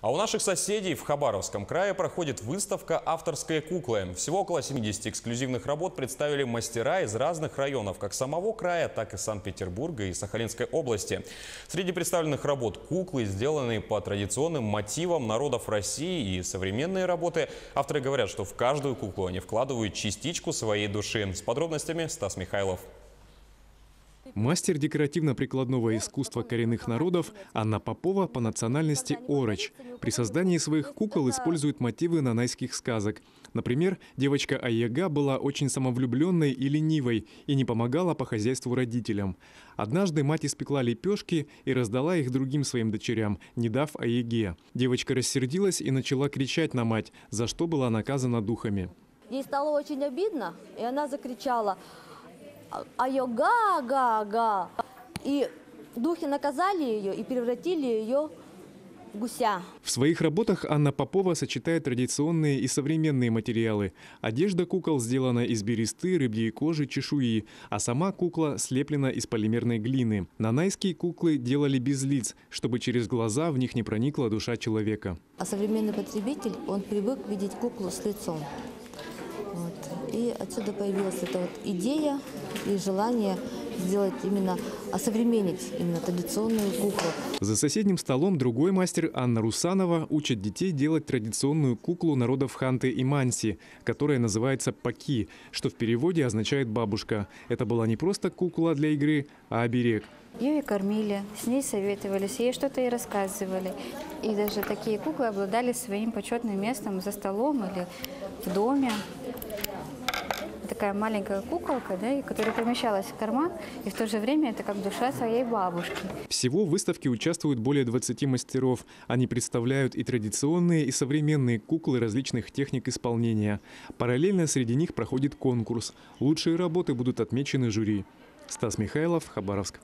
А у наших соседей в Хабаровском крае проходит выставка «Авторские куклы». Всего около 70 эксклюзивных работ представили мастера из разных районов, как самого края, так и Санкт-Петербурга и Сахалинской области. Среди представленных работ куклы, сделанные по традиционным мотивам народов России, и современные работы. Авторы говорят, что в каждую куклу они вкладывают частичку своей души. С подробностями Стас Михайлов. Мастер декоративно-прикладного искусства коренных народов Анна Попова по национальности ороч. При создании своих кукол использует мотивы нанайских сказок. Например, девочка Аяга была очень самовлюбленной и ленивой и не помогала по хозяйству родителям. Однажды мать испекла лепешки и раздала их другим своим дочерям, не дав Аяге. Девочка рассердилась и начала кричать на мать, за что была наказана духами. Ей стало очень обидно, и она закричала: «Ага-га-га!» И духи наказали ее и превратили ее в гуся. В своих работах Анна Попова сочетает традиционные и современные материалы. Одежда кукол сделана из бересты, рыбьей кожи, чешуи, а сама кукла слеплена из полимерной глины. Нанайские куклы делали без лиц, чтобы через глаза в них не проникла душа человека. А современный потребитель, он привык видеть куклу с лицом. И отсюда появилась эта вот идея и желание сделать именно, осовременить именно традиционную куклу. За соседним столом другой мастер Анна Русанова учит детей делать традиционную куклу народов Ханты и Манси, которая называется паки, что в переводе означает «бабушка». Это была не просто кукла для игры, а оберег. Ее и кормили, с ней советовались, ей что-то и рассказывали. И даже такие куклы обладали своим почетным местом за столом или в доме. Такая маленькая куколка, да, которая помещалась в карман, и в то же время это как душа своей бабушки. Всего в выставке участвуют более 20 мастеров. Они представляют и традиционные, и современные куклы различных техник исполнения. Параллельно среди них проходит конкурс. Лучшие работы будут отмечены жюри. Стас Михайлов, Хабаровск.